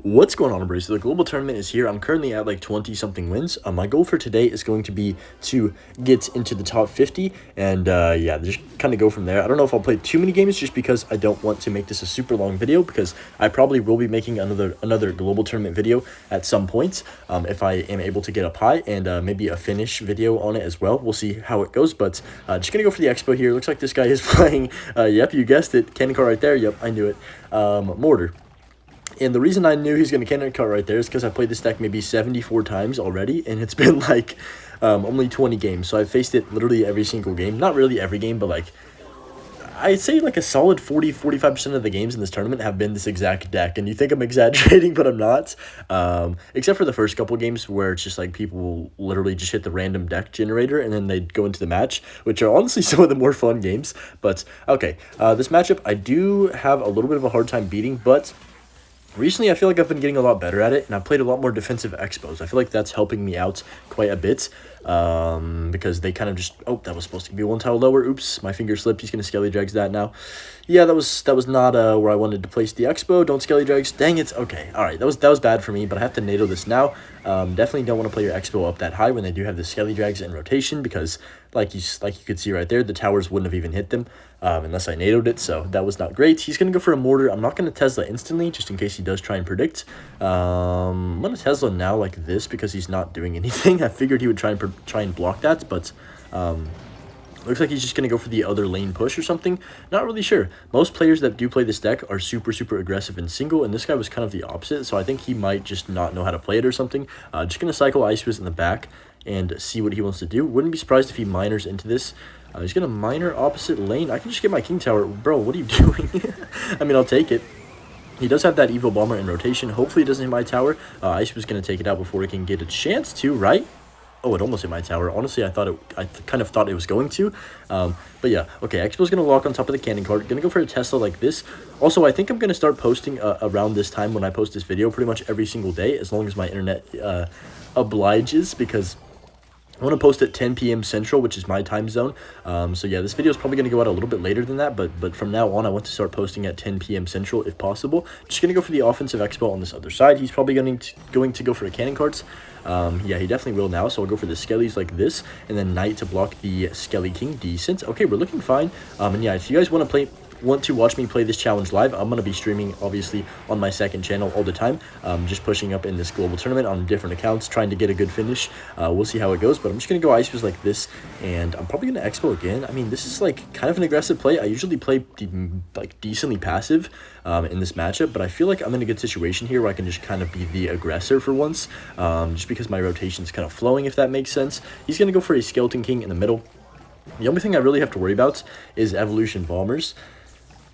What's going on, everybody? So the global tournament is here. I'm currently at like 20 something wins. My goal for today is going to be to get into the top 50 and yeah, just kind of go from there. I don't know if I'll play too many games just because I don't want to make this a super long video, because I probably will be making another global tournament video at some point if I am able to get up high, and maybe a finish video on it as well. We'll see how it goes, but just gonna go for the expo here. Looks like this guy is playing yep, you guessed it, cannon cart right there. Yep, I knew it. Mortar. And the reason I knew he's going to cannon cart right there is because I played this deck maybe 74 times already, and it's been like only 20 games. So I've faced it literally every single game. Not really every game, but like I'd say like a solid 40-45% of the games in this tournament have been this exact deck. And you think I'm exaggerating, but I'm not. Except for the first couple games where it's just like people will literally just hit the random deck generator and then they go into the match, which are honestly some of the more fun games. But okay, this matchup I do have a little bit of a hard time beating, but recently, I feel like I've been getting a lot better at it, and I've played a lot more defensive expos. I feel like that's helping me out quite a bit, because they kind of just... Oh, that was supposed to be one tile lower. Oops, my finger slipped. He's going to Skelly Dregs that now. Yeah, that was not where I wanted to place the expo. Don't Skelly Dregs. Dang it. Okay, all right. That was bad for me, but I have to NATO this now. Definitely don't want to play your expo up that high when they do have the Skelly Drags in rotation, because like you could see right there, the towers wouldn't have even hit them unless I NATO'd it, so that was not great. He's going to go for a mortar. I'm not going to Tesla instantly, just in case he does try and predict. I'm going to Tesla now like this because he's not doing anything. I figured he would try and block that, but looks like he's just going to go for the other lane push or something. Not really sure. Most players that do play this deck are super aggressive in single, and this guy was kind of the opposite, so I think he might just not know how to play it or something. Just going to cycle Ice Wiz in the back and see what he wants to do. Wouldn't be surprised if he minors into this. He's going to minor opposite lane. I can just get my King Tower. Bro, what are you doing? I mean, I'll take it. He does have that Evo Bomber in rotation. Hopefully it doesn't hit my tower. Ice was going to take it out before it can get a chance to, right? Oh, it almost hit my tower. Honestly, I kind of thought it was going to. But yeah, okay, Expo's going to lock on top of the cannon cart. Going to go for a Tesla like this. Also, I think I'm going to start posting around this time when I post this video pretty much every single day, as long as my internet obliges, because I want to post at 10 p.m. Central, which is my time zone. So yeah, this video is probably going to go out a little bit later than that, but from now on, I want to start posting at 10 p.m. Central if possible. Just going to go for the offensive expo on this other side. He's probably going to go for a cannon carts. Yeah, he definitely will now, so I'll go for the Skellies like this, and then Knight to block the Skelly King. Decent. Okay, we're looking fine. And yeah, if you guys want to watch me play this challenge live, I'm going to be streaming obviously on my second channel all the time, just pushing up in this global tournament on different accounts, trying to get a good finish. We'll see how it goes, but I'm just going to go Ice Fizz like this, and I'm probably going to Expo again. I mean, this is like kind of an aggressive play. I usually play like decently passive in this matchup, but I feel like I'm in a good situation here where I can just kind of be the aggressor for once, just because my rotation is kind of flowing, if that makes sense. He's going to go for a Skeleton King in the middle. The only thing I really have to worry about is Evolution Bombers.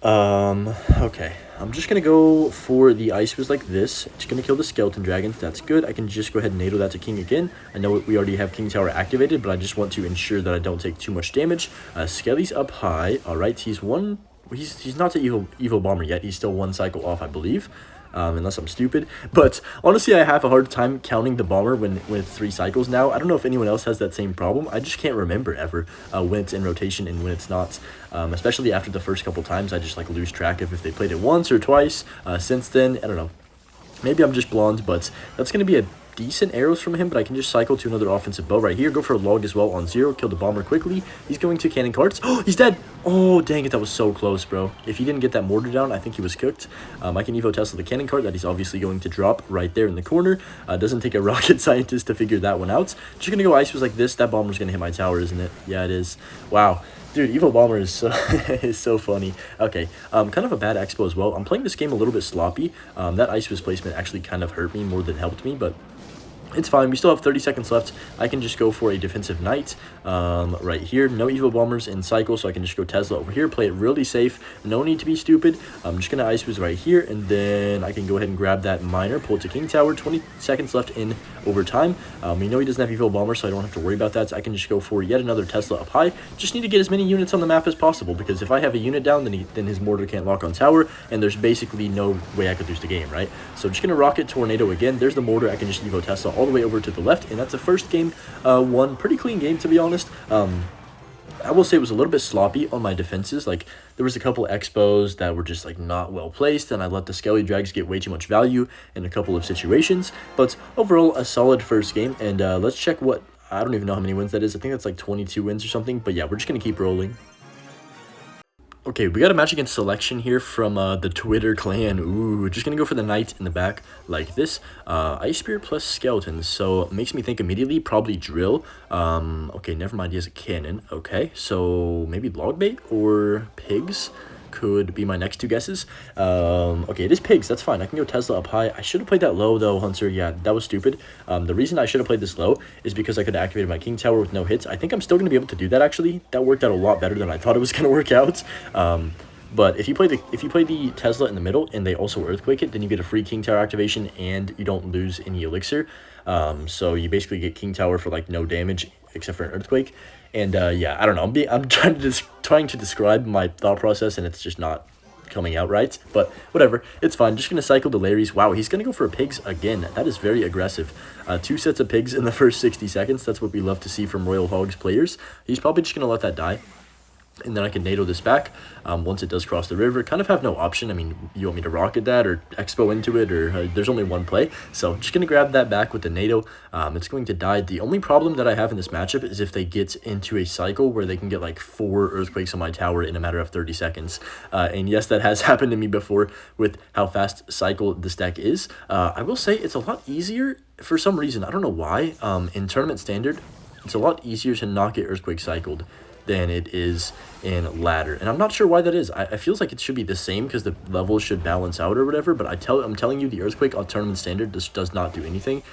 Okay, I'm just gonna go for the Ice Wiz like this. It's gonna kill the Skeleton Dragons. That's good. I can just go ahead and NATO that to King again. I know we already have King Tower activated, but I just want to ensure that I don't take too much damage. Skelly's up high. All right, he's not the Evo Bomber yet. He's still one cycle off, I believe. Unless I'm stupid, but honestly I have a hard time counting the bomber when it's 3 cycles now. I don't know if anyone else has that same problem. I just can't remember ever when it's in rotation and when it's not, especially after the first couple times. I just like lose track of if they played it once or twice. Since then, I don't know, maybe I'm just blonde, but that's going to be a decent arrows from him, but I can just cycle to another offensive bow right here, go for a log as well on 0, kill the bomber quickly. He's going to cannon carts. Oh, he's dead. Oh, dang it, that was so close, bro. If he didn't get that mortar down, I think he was cooked. I can Evo Tesla the cannon cart that he's obviously going to drop right there in the corner. Doesn't take a rocket scientist to figure that one out. Just gonna go Ice Wiz like this. That bomber's gonna hit my tower, isn't it? Yeah, it is. Wow. Dude, Evo Bomber is so, is so funny. Okay, kind of a bad expo as well. I'm playing this game a little bit sloppy. That Ice Wiz placement actually kind of hurt me more than helped me, but it's fine. We still have 30 seconds left. I can just go for a defensive Knight right here. No Evo Bombers in cycle, so I can just go Tesla over here. Play it really safe. No need to be stupid. I'm just going to Ice Wiz right here, and then I can go ahead and grab that Miner, pull it to King Tower. 20 seconds left in overtime. We know he doesn't have Evo Bomber, so I don't have to worry about that. So I can just go for yet another Tesla up high. Just need to get as many units on the map as possible, because if I have a unit down, then his mortar can't lock on tower, and there's basically no way I could lose the game, right? So just going to Rocket Tornado again. There's the mortar. I can just Evo Tesla all the way over to the left, and that's the first game won. Pretty clean game, to be honest. I will say it was a little bit sloppy on my defenses. Like, there was a couple expos that were just, like, not well placed, and I let the Skelly Drags get way too much value in a couple of situations. But overall, a solid first game, and let's check what... I don't even know how many wins that is. I think that's, like, 22 wins or something. But yeah, we're just going to keep rolling. Okay, we got a match against Selection here from the Twitter clan. Ooh, just gonna go for the Knight in the back like this. Ice Spirit plus Skeletons, so it makes me think immediately probably Drill. Okay, never mind, he has a cannon. Okay, so maybe Log Bait or Pigs could be my next two guesses. Okay, it is Pigs, that's fine. I can go Tesla up high. I should have played that low though, Hunter. Yeah, that was stupid. The reason I should have played this low is because I could have activated my King Tower with no hits. I think I'm still going to be able to do that, actually. That worked out a lot better than I thought it was going to work out. But if you play the Tesla in the middle and they also Earthquake it, then you get a free King Tower activation and you don't lose any elixir. So you basically get King Tower for like no damage except for an Earthquake. And yeah, I don't know. I'm trying to describe my thought process, and it's just not coming out right. But whatever, it's fine. Just gonna cycle the Larrys. Wow, he's gonna go for a Pigs again. That is very aggressive. 2 sets of Pigs in the first 60 seconds. That's what we love to see from Royal Hogs players. He's probably just gonna let that die. And then I can NATO this back once it does cross the river. Kind of have no option. I mean, you want me to rocket that or expo into it, or there's only one play. So just going to grab that back with the NATO. It's going to die. The only problem that I have in this matchup is if they get into a cycle where they can get like 4 Earthquakes on my tower in a matter of 30 seconds. And yes, that has happened to me before with how fast cycle this deck is. I will say it's a lot easier for some reason. I don't know why. In Tournament Standard, it's a lot easier to not get Earthquake cycled than it is in ladder, and I'm not sure why that is. I feels like it should be the same because the levels should balance out or whatever, but I'm telling you, the Earthquake on Tournament Standard just does not do anything.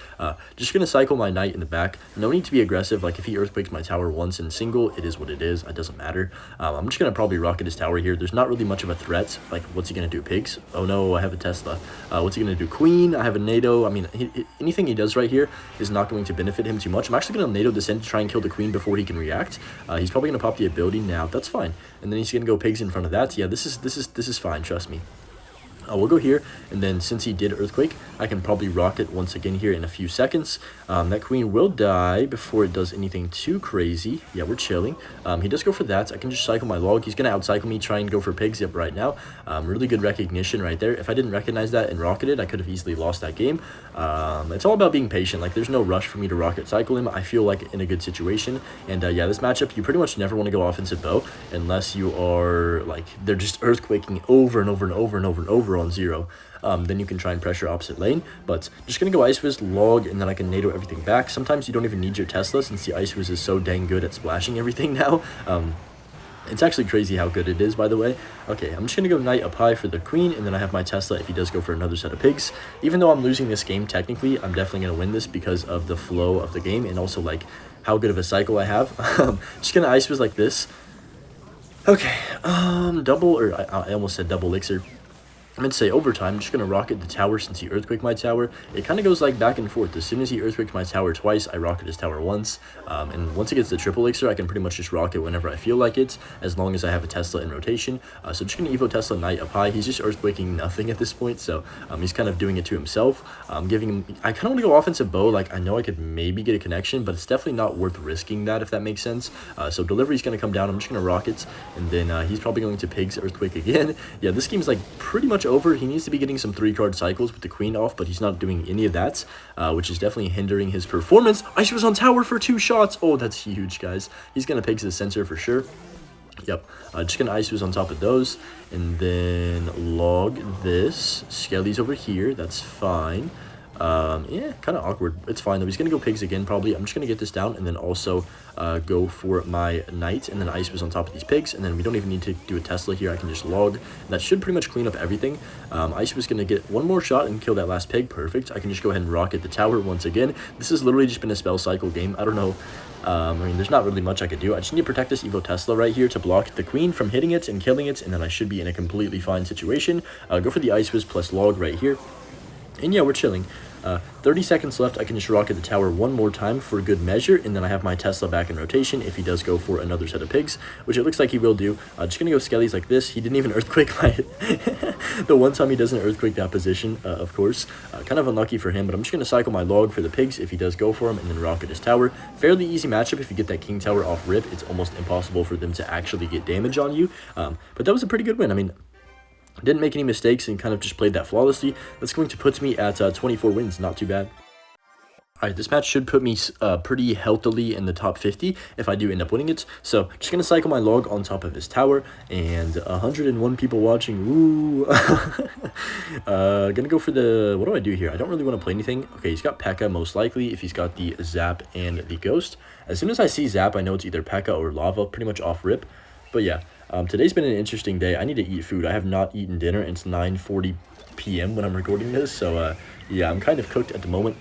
Just gonna cycle my Knight in the back. No need to be aggressive. Like, if he Earthquakes my tower once in single, it is what it is. It doesn't matter. I'm just gonna probably rocket his tower here. There's not really much of a threat. Like, what's he gonna do? Pigs? Oh no, I have a Tesla. What's he gonna do? Queen? I have a NATO. I mean, anything he does right here is not going to benefit him too much. I'm actually gonna NATO Descent to try and kill the Queen before he can react. He's probably gonna pop the ability now. That's fine. And then he's gonna go Pigs in front of that. Yeah, this is fine, trust me. We'll go here, and then since he did Earthquake, I can probably rocket once again here in a few seconds. That Queen will die before it does anything too crazy. Yeah, we're chilling. He does go for that. I can just cycle my Log. He's going to outcycle me, try and go for Pigs. Yep, right now. Really good recognition right there. If I didn't recognize that and rocketed, I could have easily lost that game. It's all about being patient. Like, there's no rush for me to rocket cycle him. I feel like in a good situation. And yeah, this matchup, you pretty much never want to go offensive bow unless you are, like, they're just Earthquaking over and over and over and over and over on 0. Then you can try and pressure opposite lane, but just gonna go Ice Wiz, Log, and then I can NATO everything back. Sometimes you don't even need your Tesla since the Ice Wiz is so dang good at splashing everything now. It's actually crazy how good it is, by the way. Okay, I'm just gonna go Knight up high for the Queen, and then I have my Tesla if he does go for another set of Pigs. Even though I'm losing this game, technically, I'm definitely gonna win this because of the flow of the game and also, like, how good of a cycle I have. Just gonna Ice Wiz like this. Okay, double, or I almost said double elixir. I'm going to say overtime. I'm just going to rocket the tower since he Earthquaked my tower. It kind of goes like back and forth. As soon as he Earthquaked my tower twice, I rocket his tower once. And once it gets the triple elixir, I can pretty much just rocket whenever I feel like it, as long as I have a Tesla in rotation. So just going to Evo Tesla Knight up high. He's just Earthquaking nothing at this point, so he's kind of doing it to himself. Giving him... I kind of want to go offensive bow. Like, I know I could maybe get a connection, but it's definitely not worth risking that, if that makes sense. So delivery's going to come down. I'm just going to rocket, and then he's probably going to Pigs Earthquake again. Yeah, this game's like pretty much over. He needs to be getting some 3-card cycles with the Queen off, but he's not doing any of that, which is definitely hindering his performance. Ice was on tower for 2 shots. Oh, that's huge, guys. He's going to Pigs the sensor for sure. Yep, just gonna Ice Wiz on top of those, and then Log this. Skelly's over here, that's fine. Yeah, kind of awkward. It's fine though. He's gonna go Pigs again probably. I'm just gonna get this down and then also go for my Knight, and then Ice Wiz on top of these Pigs, and then we don't even need to do a Tesla here. I can just Log. That should pretty much clean up everything. Ice Wiz gonna get one more shot and kill that last Pig. Perfect. I can just go ahead and rocket the tower once again. This has literally just been a spell cycle game. I don't know. I mean, there's not really much I could do. I just need to protect this Evo Tesla right here to block the Queen from hitting it and killing it, and then I should be in a completely fine situation. Go for the Ice Wiz plus Log right here. And yeah, we're chilling. 30 seconds left. I can just rocket the tower one more time for good measure, and then I have my Tesla back in rotation if he does go for another set of pigs, which it looks like he will do. Just gonna go skellies like this. He didn't even earthquake my the one time he doesn't earthquake that position, of course. Kind of unlucky for him, but I'm just gonna cycle my log for the pigs if he does go for him, and then rocket his tower. Fairly easy matchup. If you get that king tower off rip, it's almost impossible for them to actually get damage on you. But that was a pretty good win. I mean, didn't make any mistakes and kind of just played that flawlessly. That's going to put me at 24 wins. Not too bad. Alright, this match should put me pretty healthily in the top 50 if I do end up winning it. So, just going to cycle my log on top of his tower, and 101 people watching. Ooh. Gonna go for the... What do I do here? I don't really want to play anything. Okay, he's got P.E.K.K.A. most likely if he's got the Zap and the Ghost. As soon as I see Zap, I know it's either P.E.K.K.A. or Lava, pretty much off rip. But yeah, today's been an interesting day. I need to eat food. I have not eaten dinner. It's 9:40 p.m. when I'm recording this. So, yeah, I'm kind of cooked at the moment.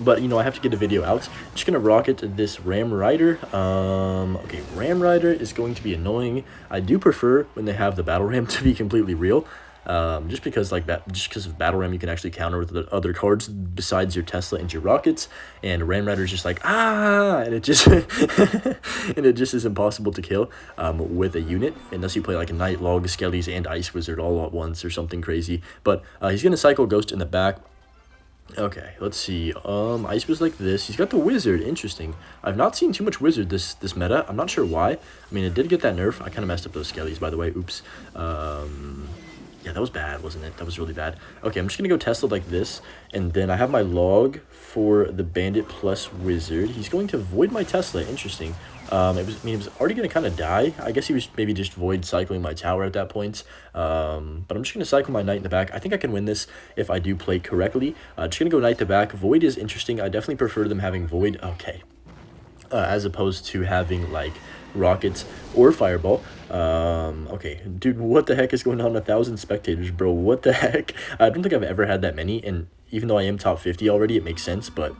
But, you know, I have to get a video out. Just going to rocket this Ram Rider. Okay, Ram Rider is going to be annoying. I do prefer when they have the Battle Ram to be completely real. Just because of Battle Ram, you can actually counter with the other cards besides your Tesla and your rockets. And Ram Rider is just like, and it just and it just is impossible to kill with a unit unless you play like a Knight, Log, Skellies, and Ice Wizard all at once or something crazy. But he's gonna cycle Ghost in the back. Okay, let's see. Ice was like this. He's got the Wizard. Interesting. I've not seen too much Wizard this meta. I'm not sure why. I mean, it did get that nerf. I kind of messed up those Skellies, by the way. Oops. Yeah, that was bad, wasn't it? That was really bad. Okay, I'm just going to go Tesla like this, and then I have my log for the Bandit plus Wizard. He's going to void my Tesla. Interesting. It was already going to kind of die. I guess he was maybe just void cycling my tower at that point. But I'm just going to cycle my Knight in the back. I think I can win this if I do play correctly. Just going to go Knight to back. Void is interesting. I definitely prefer them having void. Okay. As opposed to having, like, rockets or fireball. Okay, dude, what the heck is going on? 1,000 spectators, bro. What the heck? I don't think I've ever had that many, and even though I am top 50 already, it makes sense, but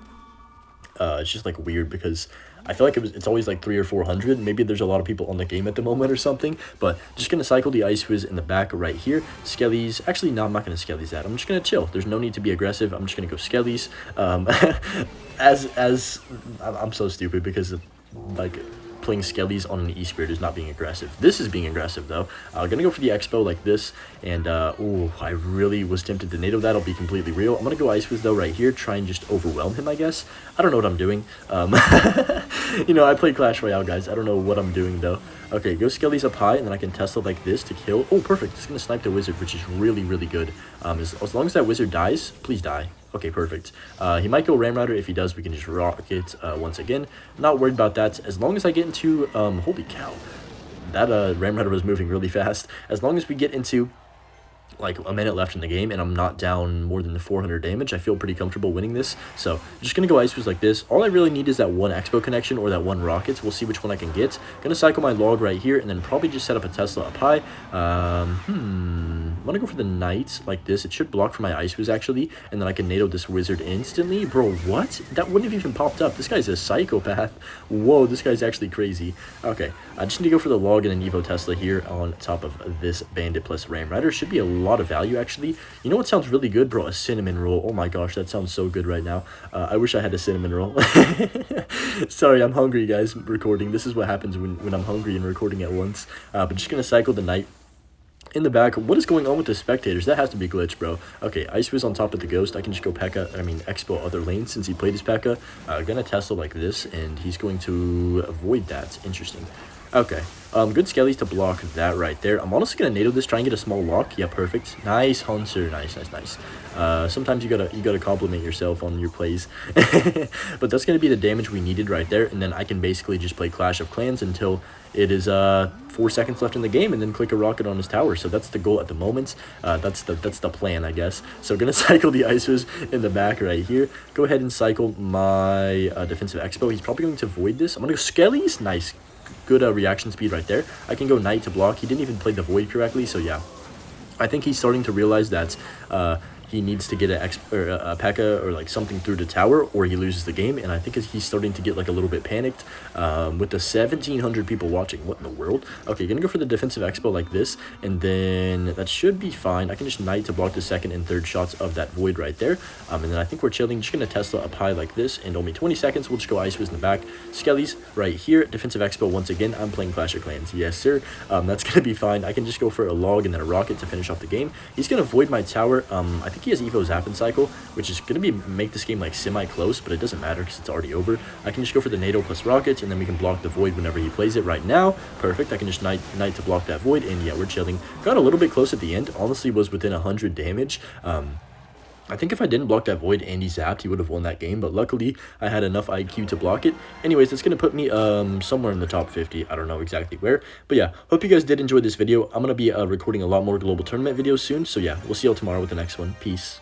it's just like weird because I feel like it's always like 300 or 400. Maybe there's a lot of people on the game at the moment or something, but just gonna cycle the Ice Wiz in the back right here. Skellies, actually no, I'm not gonna Skellies that. I'm just gonna chill. There's no need to be aggressive. I'm just gonna go Skellies. I'm so stupid because of, like, playing Skellies on an E-Spirit is not being aggressive. This is being aggressive, though. I'm going to go for the Expo like this, and, I really was tempted to NATO that. I'll be completely real. I'm going to go Ice Wiz, though, right here, try and just overwhelm him, I guess. I don't know what I'm doing. You know, I play Clash Royale, guys. I don't know what I'm doing, though. Okay, go Skellies up high, and then I can Tesla like this to kill. Oh, perfect. It's going to snipe the Wizard, which is really, really good. As long as that Wizard dies, please die. Okay, perfect. He might go Ram Rider. If he does, we can just rocket once again. Not worried about that. As long as I get into... holy cow. That Ram Rider was moving really fast. As long as we get into like a minute left in the game and I'm not down more than 400 damage, I feel pretty comfortable winning this. So I'm just going to go Ice Fuse like this. All I really need is that one Expo connection or that one Rockets. We'll see which one I can get. Going to cycle my log right here and then probably just set up a Tesla up high. I'm going to go for the Knight like this. It should block for my Ice Fuse actually, and then I can NATO this Wizard instantly. Bro, what? That wouldn't have even popped up. This guy's a psychopath. Whoa, this guy's actually crazy. Okay, I just need to go for the log and an Evo Tesla here on top of this Bandit plus Ram Rider. Should be a lot of value actually. You know what sounds really good, bro? A cinnamon roll. Oh my gosh, that sounds so good right now. I wish I had a cinnamon roll. Sorry, I'm hungry, guys, recording. This is what happens when I'm hungry and recording at once. But just gonna cycle the Knight in the back. What is going on with the spectators? That has to be glitch, bro. Okay, Ice Fizz on top of the Ghost. I can just go Expo other lanes since he played his P.E.K.K.A. Gonna Tesla like this, and he's going to avoid that. Interesting. Okay, good Skellies to block that right there. I'm honestly gonna NATO this, try and get a small lock. Yeah, perfect. Nice, Hunter. Nice. Sometimes you gotta compliment yourself on your plays. But that's gonna be the damage we needed right there, and then I can basically just play Clash of Clans until it is 4 seconds left in the game, and then click a rocket on his tower. So that's the goal at the moment. That's the plan, I guess. So gonna cycle the Ice Fizz in the back right here. Go ahead and cycle my defensive Expo. He's probably going to void this. I'm gonna go Skellies. Nice. Good reaction speed right there. I can go Knight to block. He didn't even play the void correctly, so yeah. I think he's starting to realize that he needs to get a P.E.K.K.A. or like something through the tower, or he loses the game. And I think he's starting to get like a little bit panicked with the 1,700 people watching. What in the world? Okay, gonna go for the defensive expo like this, and then that should be fine. I can just knight to block the second and third shots of that void right there. And then I think we're chilling. Just gonna Tesla up high like this, and only 20 seconds. We'll just go Ice Wiz in the back. Skellies right here. Defensive expo once again. I'm playing Clash of Clans. Yes, sir. That's gonna be fine. I can just go for a log and then a rocket to finish off the game. He's gonna void my tower. I think he has Evo Zap and Cycle, which is gonna make this game like semi-close, but it doesn't matter because it's already over. I can just go for the NATO plus rockets, and then we can block the void whenever he plays it right now. Perfect. I can just knight to block that void, and yeah, we're chilling. Got a little bit close at the end. Honestly, was within 100 damage. I think if I didn't block that void and he zapped, he would have won that game, but luckily I had enough IQ to block it. Anyways, that's going to put me somewhere in the top 50. I don't know exactly where, but yeah, hope you guys did enjoy this video. I'm going to be recording a lot more global tournament videos soon, so yeah, we'll see y'all tomorrow with the next one. Peace.